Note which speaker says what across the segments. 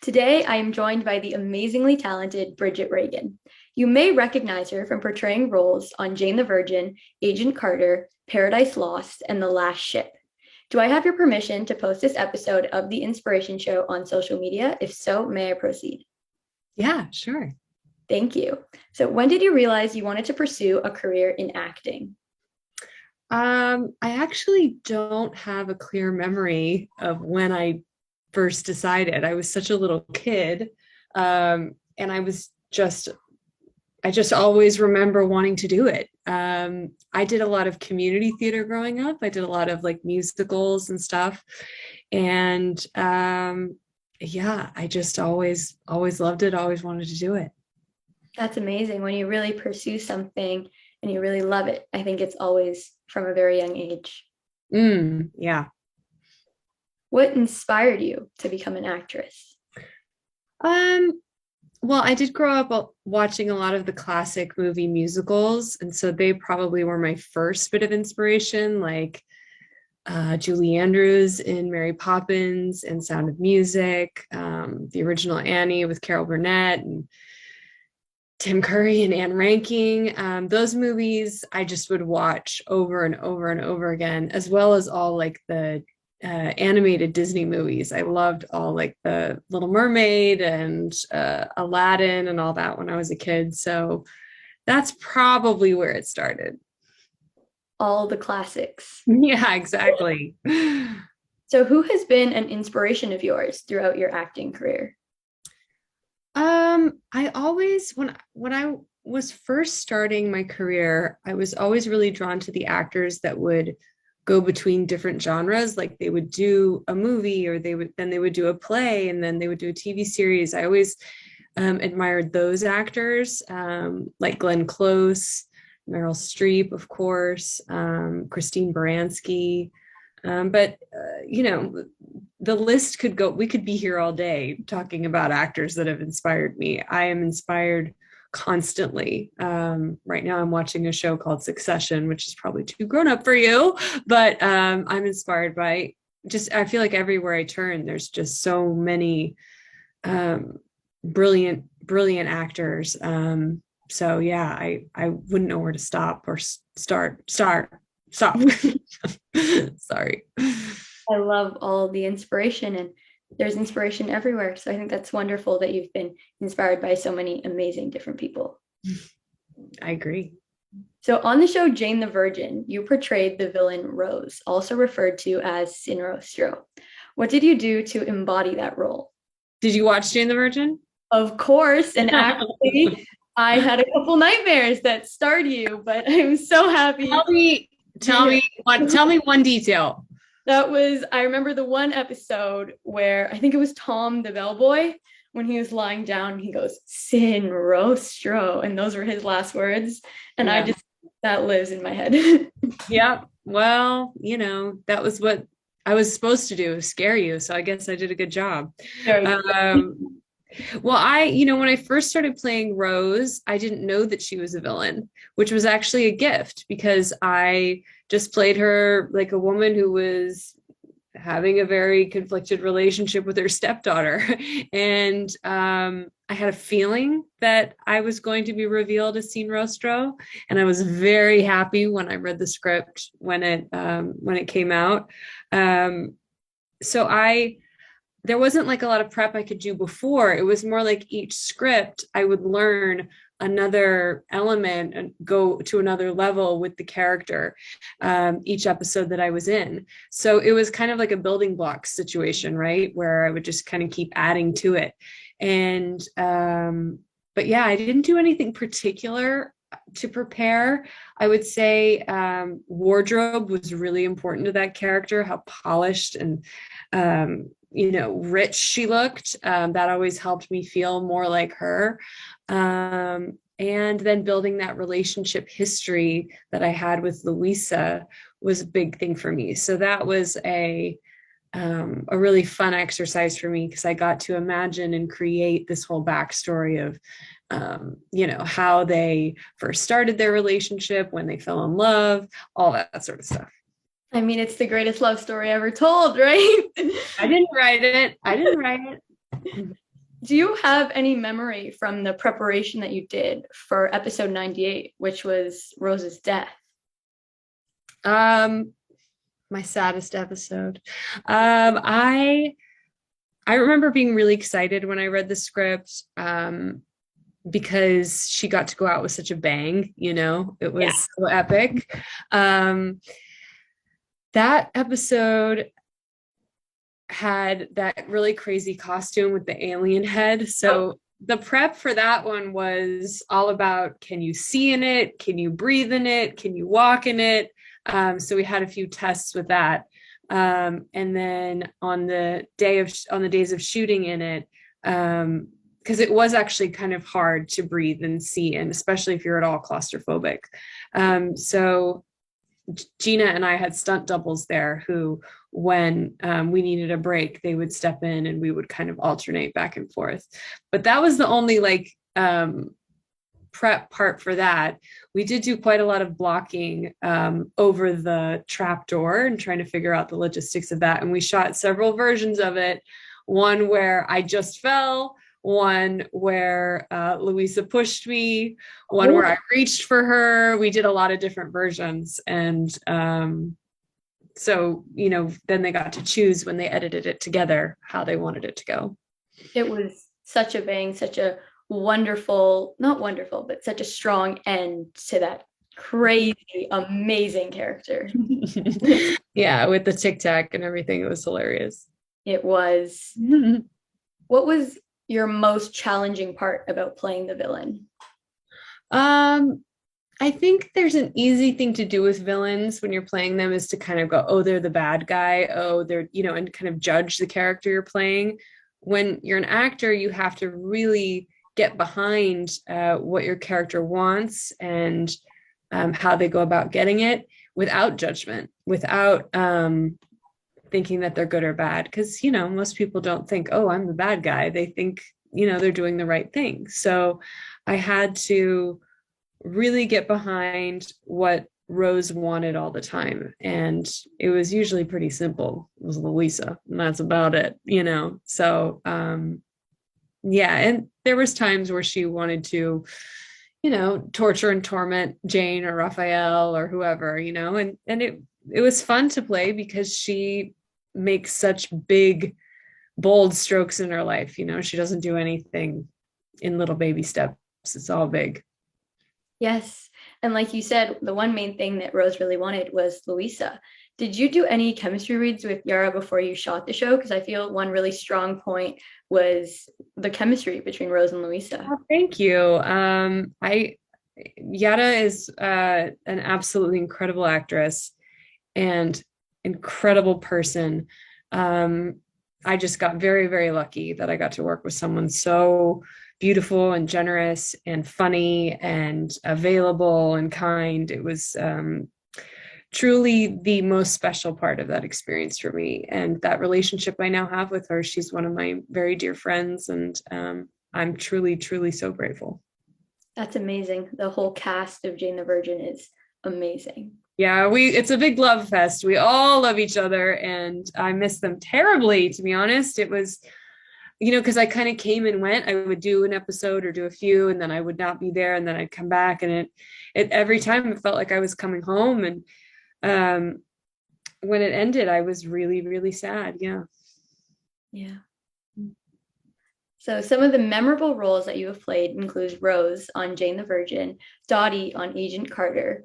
Speaker 1: Today, I am joined by the amazingly talented Bridget Regan. You may recognize her from portraying roles on Jane the Virgin, Agent Carter, Paradise Lost, and The Last Ship. Do I have your permission to post this episode of The Inspiration Show on social media? If so, may I proceed?
Speaker 2: Yeah, sure.
Speaker 1: Thank you. So, when did you realize you wanted to pursue a career in acting?
Speaker 2: I actually don't have a clear memory of when I first decided. I was such a little kid, and I just always remember wanting to do it. I did a lot of community theater growing up. I did a lot of like musicals and stuff, and yeah, I just always loved it. Always wanted to do it.
Speaker 1: That's amazing. When you really pursue something and you really love it, I think it's always from a very young age.
Speaker 2: Yeah.
Speaker 1: What inspired you to become an actress?
Speaker 2: Um, Well, I did grow up watching a lot of the classic movie musicals, and so they probably were my first bit of inspiration, like Julie Andrews in Mary Poppins and Sound of Music, the original Annie with Carol Burnett and Tim Curry and Anne Ranking. Those movies I just would watch over and over and over again, as well as all like the animated Disney movies. I loved all like the Little Mermaid and Aladdin and all that when I was a kid. So that's probably where it started.
Speaker 1: All the classics.
Speaker 2: Yeah, exactly.
Speaker 1: So, who has been an inspiration of yours throughout your acting career?
Speaker 2: I always when I was first starting my career, I was always really drawn to the actors that would go between different genres. Like they would do a movie or they would do a play and then they would do a TV series. I always admired those actors, like Glenn Close, Meryl Streep, of course, Christine Baranski. But you know, the list could go, we could be here all day talking about actors that have inspired me. I am inspired constantly. Right now, I'm watching a show called Succession, which is probably too grown up for you, but I'm inspired by just, I feel like everywhere I turn, there's just so many um, brilliant actors. So yeah, I wouldn't know where to stop or stop. Sorry.
Speaker 1: I love all the inspiration, and there's inspiration everywhere. So, I think that's wonderful that you've been inspired by so many amazing different people.
Speaker 2: I agree.
Speaker 1: So, on the show Jane the Virgin, you portrayed the villain Rose, also referred to as Sin Rostro. What did you do to embody that role?
Speaker 2: Did you watch Jane the Virgin?
Speaker 1: Of course, and actually, I had a couple nightmares that starred you, but I'm so happy.
Speaker 2: tell me, tell me one detail.
Speaker 1: That was, I remember the one episode where I think it was Tom the bellboy when he was lying down, he goes, Sin Rostro. And those were his last words. And I
Speaker 2: Yeah.
Speaker 1: just, that lives in my head.
Speaker 2: Yeah. Well, that was what I was supposed to do, scare you. So I guess I did a good job.
Speaker 1: Very
Speaker 2: Um, well, when I first started playing Rose, I didn't know that she was a villain, which was actually a gift because I just played her like a woman who was having a very conflicted relationship with her stepdaughter. And I had a feeling that I was going to be revealed as Sin Rostro. And I was very happy when I read the script when it came out. Um, so there wasn't like a lot of prep I could do before. It was more like each script I would learn another element and go to another level with the character each episode that I was in. So it was kind of like a building block situation, right? Where I would just kind of keep adding to it. And but yeah, I didn't do anything particular to prepare. I would say wardrobe was really important to that character, how polished and rich she looked. That always helped me feel more like her. And then building that relationship history that I had with Louisa was a big thing for me. So that was a really fun exercise for me because I got to imagine and create this whole backstory of how they first started their relationship, when they fell in love, all that sort of stuff.
Speaker 1: I mean, it's the greatest love story ever told, right?
Speaker 2: I didn't write it. I didn't write it.
Speaker 1: Do you have any memory from the preparation that you did for episode 98, which was Rose's death?
Speaker 2: Um, my saddest episode. I remember being really excited when I read the script, because she got to go out with such a bang, it
Speaker 1: Yeah.
Speaker 2: was so epic. Um, that episode had that really crazy costume with the alien head.
Speaker 1: Oh,
Speaker 2: So the prep for that one was all about, can you see in it? Can you breathe in it? Can you walk in it? So we had a few tests with that. And then on the days of shooting in it, because it was actually kind of hard to breathe and see in, especially if you're at all claustrophobic. So Gina and I had stunt doubles there who, when we needed a break, they would step in and we would kind of alternate back and forth. But that was the only prep part for that. We did do quite a lot of blocking over the trap door and trying to figure out the logistics of that. And we shot several versions of it. One where I just fell, one where Louisa pushed me, one where I reached for her. We did a lot of different versions. And so, then they got to choose when they edited it together how they wanted it to go.
Speaker 1: it was such a bang, such a wonderful, not wonderful, but such a strong end to that crazy, amazing character.
Speaker 2: Yeah, with the tic tac and everything, it was hilarious.
Speaker 1: It was. What was your most challenging part about playing the villain?
Speaker 2: I think there's an easy thing to do with villains when you're playing them is to kind of go, oh, they're the bad guy. Oh, they're, and kind of judge the character you're playing. When you're an actor, you have to really get behind what your character wants and how they go about getting it without judgment, without thinking that they're good or bad. Because, most people don't think, oh, I'm the bad guy. They think, they're doing the right thing. So I had to really get behind what Rose wanted all the time. And it was usually pretty simple. It was Louisa, and that's about it, So yeah, and there was times where she wanted to, torture and torment Jane or Raphael or whoever, and it was fun to play because she makes such big, bold strokes in her life. She doesn't do anything in little baby steps. It's all big.
Speaker 1: Yes. And like you said, the one main thing that Rose really wanted was Louisa. Did you do any chemistry reads with Yara before you shot the show? Because I feel one really strong point was the chemistry between Rose and Louisa.
Speaker 2: Oh, thank you. I Yara is an absolutely incredible actress and incredible person. I just got very, very lucky that I got to work with someone so beautiful and generous and funny and available and kind. It was truly the most special part of that experience for me. And that relationship I now have with her, she's one of my very dear friends. And I'm truly, truly so grateful.
Speaker 1: That's amazing. The whole cast of Jane the Virgin is amazing.
Speaker 2: Yeah, it's a big love fest. We all love each other, and I miss them terribly, to be honest. It was, because I kind of came and went. I would do an episode or do a few, and then I would not be there, and then I'd come back, and it every time it felt like I was coming home. And when it ended, I was really, really sad. Yeah.
Speaker 1: Yeah. So some of the memorable roles that you have played includes Rose on Jane the Virgin, Dottie on Agent Carter,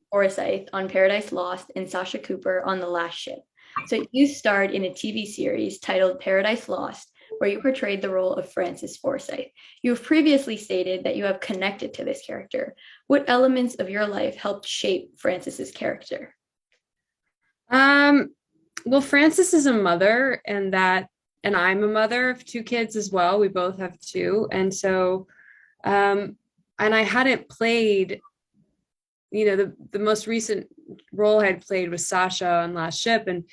Speaker 1: Forsyth on Paradise Lost, and Sasha Cooper on The Last Ship. So you starred in a TV series titled Paradise Lost, where you portrayed the role of Frances Forsyth. You have previously stated that you have connected to this character. What elements of your life helped shape Frances's character?
Speaker 2: Well, Frances is a mother, and I'm a mother of two kids as well. We both have two. And so, and I hadn't played, the most recent role I had played was Sasha on Last Ship. And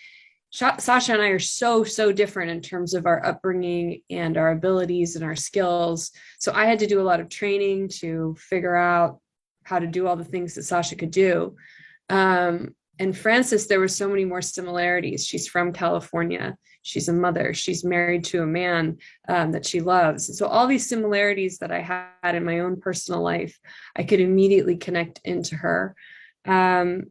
Speaker 2: Sasha and I are so, so different in terms of our upbringing and our abilities and our skills. So I had to do a lot of training to figure out how to do all the things that Sasha could do. and Frances, there were so many more similarities. She's from California. She's a mother. She's married to a man that she loves. So all these similarities that I had in my own personal life, I could immediately connect into her. And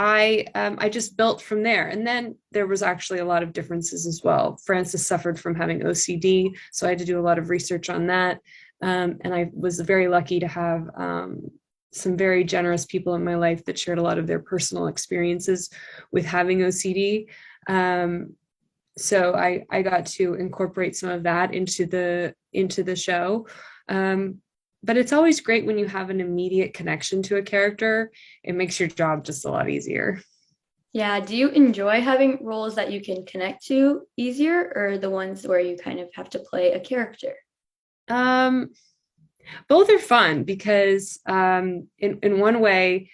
Speaker 2: I just built from there. And then there was actually a lot of differences as well. Frances suffered from having OCD, so I had to do a lot of research on that. And I was very lucky to have some very generous people in my life that shared a lot of their personal experiences with having OCD. So I got to incorporate some of that into the show. But it's always great when you have an immediate connection to a character. It makes your job just a lot easier.
Speaker 1: Yeah, do you enjoy having roles that you can connect to easier, or the ones where you kind of have to play a character?
Speaker 2: Um, Both are fun because in one way,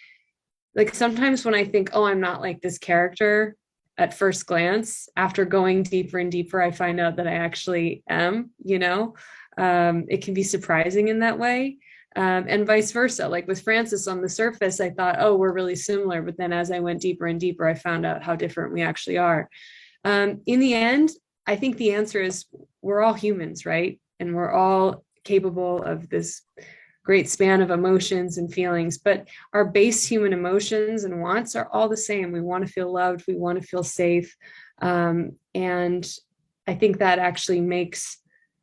Speaker 2: like sometimes when I think, oh, I'm not like this character at first glance, after going deeper and deeper, I find out that I actually am, you know. It can be surprising in that way. And vice versa. Like with Frances on the surface, I thought, oh, we're really similar. But then as I went deeper and deeper, I found out how different we actually are. In the end, I think the answer is we're all humans, right? And we're all capable of this great span of emotions and feelings, but our base human emotions and wants are all the same. We want to feel loved, we want to feel safe. And I think that actually makes,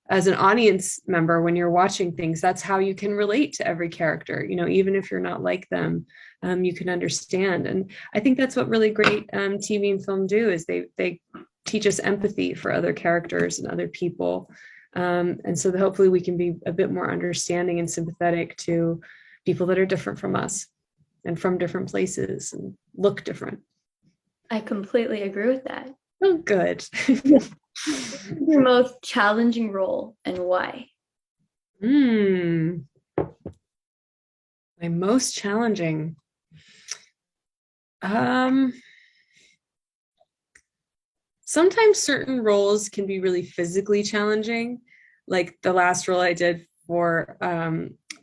Speaker 2: as an audience member, when you're watching things, that's how you can relate to every character, you know, even if you're not like them. You can understand. And I think that's what really great TV and film do, is they teach us empathy for other characters and other people. And so hopefully we can be a bit more understanding and sympathetic to people that are different from us and from different places and look different.
Speaker 1: I completely agree with that.
Speaker 2: Oh, good.
Speaker 1: Your most challenging role and why?
Speaker 2: My most challenging. Sometimes certain roles can be really physically challenging, like the last role I did for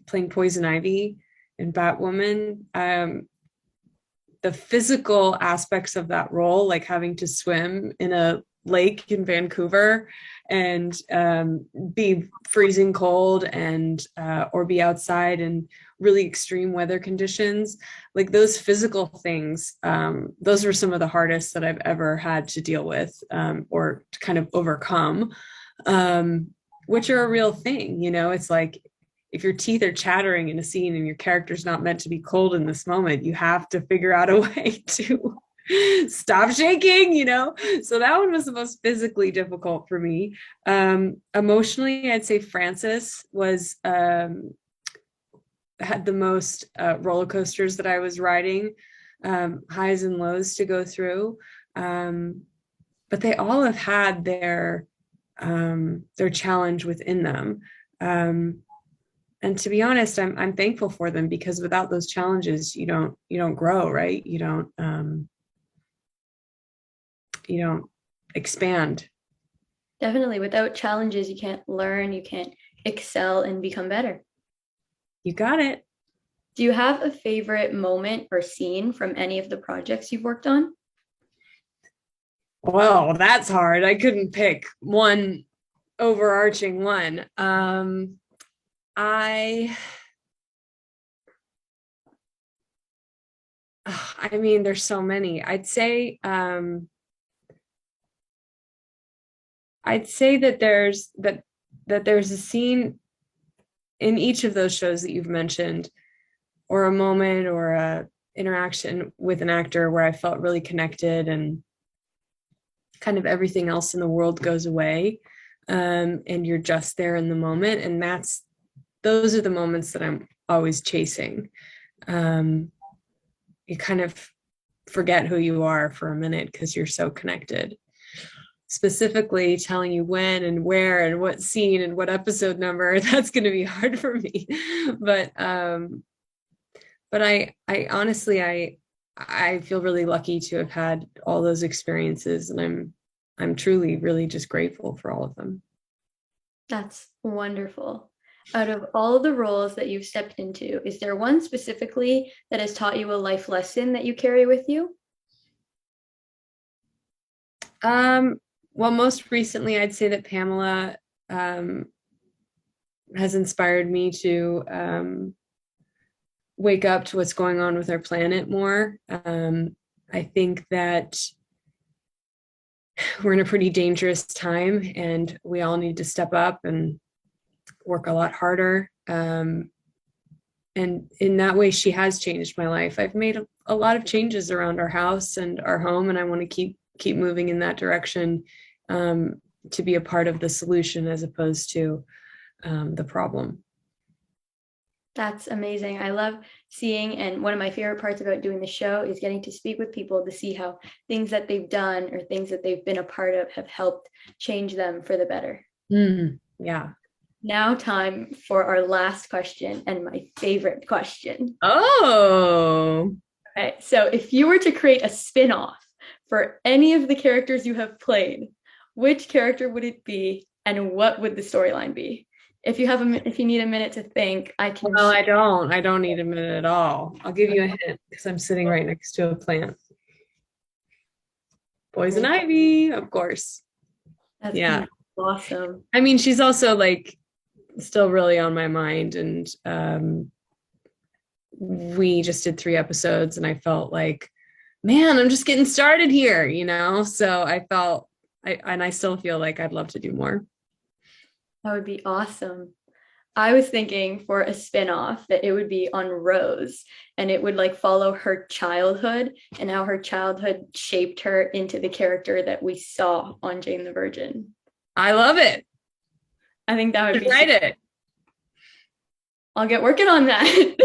Speaker 2: playing Poison Ivy in Batwoman. The physical aspects of that role, like having to swim in a lake in Vancouver and be freezing cold and or be outside in really extreme weather conditions, like those physical things, those were some of the hardest that I've ever had to deal with or to kind of overcome, which are a real thing. You know, it's like if your teeth are chattering in a scene and your character's not meant to be cold in this moment, you have to figure out a way to stop shaking, you know. So that one was the most physically difficult for me. Emotionally, I'd say Frances was had the most roller coasters that I was riding, highs and lows to go through. But they all have had their challenge within them. And to be honest, I'm thankful for them, because without those challenges, you don't grow, right? You don't expand.
Speaker 1: Definitely. Without challenges, you can't learn, you can't excel and become better.
Speaker 2: You got it.
Speaker 1: Do you have a favorite moment or scene from any of the projects you've worked on?
Speaker 2: Well, that's hard. I couldn't pick one overarching one. I mean, there's so many. I'd say that there's a scene in each of those shows that you've mentioned, or a moment or a interaction with an actor where I felt really connected, and kind of everything else in the world goes away, and you're just there in the moment. And those are the moments that I'm always chasing. You kind of forget who you are for a minute because you're so connected. Specifically telling you when and where and what scene and what episode number, that's going to be hard for me. But I honestly, I feel really lucky to have had all those experiences, and I'm truly really just grateful for all of them.
Speaker 1: That's wonderful. Out of all of the roles that you've stepped into, is there one specifically that has taught you a life lesson that you carry with you?
Speaker 2: Well, most recently, I'd say that Pamela um, has inspired me to wake up to what's going on with our planet more. I think that we're in a pretty dangerous time and we all need to step up and work a lot harder. And in that way, she has changed my life. I've made a lot of changes around our house and our home, and I want to keep moving in that direction, to be a part of the solution as opposed to the problem.
Speaker 1: That's amazing. I love seeing, and one of my favorite parts about doing the show is getting to speak with people to see how things that they've done or things that they've been a part of have helped change them for the better.
Speaker 2: Yeah.
Speaker 1: Now, time for our last question and my favorite question.
Speaker 2: Oh,
Speaker 1: Okay, so if you were to create a spin-off for any of the characters you have played, which character would it be and what would the storyline be? If you need a minute to think, I can
Speaker 2: well, I don't need a minute at all. I'll give you a hint because I'm sitting right next to a plant. Poison ivy, of course.
Speaker 1: That's
Speaker 2: Yeah.
Speaker 1: awesome.
Speaker 2: I mean, she's also like still really on my mind, and we just did 3 episodes and I felt like, man, I'm just getting started here, so I still feel like I'd love to do more.
Speaker 1: That would be awesome. I was thinking for a spin-off that it would be on Rose and it would like follow her childhood and how her childhood shaped her into the character that we saw on Jane the Virgin.
Speaker 2: I love it.
Speaker 1: I think that would be
Speaker 2: write it.
Speaker 1: I'll get working on that.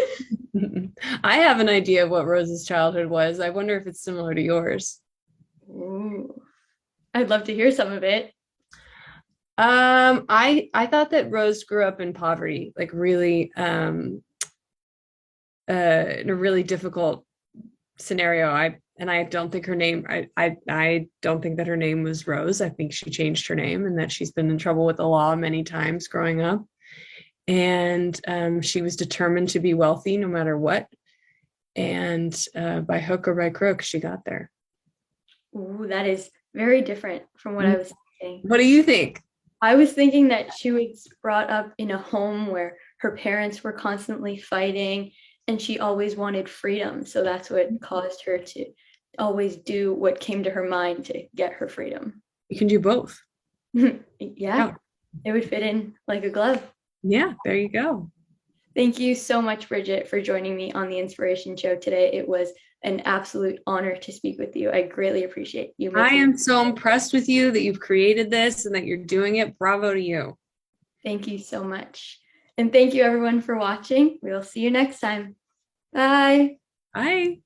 Speaker 2: I have an idea of what Rose's childhood was. I wonder if it's similar to yours.
Speaker 1: Ooh. I'd love to hear some of it.
Speaker 2: I thought that Rose grew up in poverty, like really in a really difficult scenario. I don't think her name I don't think that her name was Rose. I think she changed her name and that she's been in trouble with the law many times growing up. And she was determined to be wealthy no matter what. And by hook or by crook, she got there.
Speaker 1: Ooh, that is very different from what I was thinking.
Speaker 2: What do you think?
Speaker 1: I was thinking that she was brought up in a home where her parents were constantly fighting and she always wanted freedom. So that's what caused her to always do what came to her mind to get her freedom.
Speaker 2: You can do both.
Speaker 1: Yeah, it would fit in like a glove.
Speaker 2: Yeah, there you go.
Speaker 1: Thank you so much, Bridget, for joining me on the Inspiration Show today. It was an absolute honor to speak with you. I greatly appreciate you.
Speaker 2: I am so impressed with you that you've created this and that you're doing it. Bravo to you.
Speaker 1: Thank you so much. And thank you everyone for watching. We'll see you next time. Bye.
Speaker 2: Bye.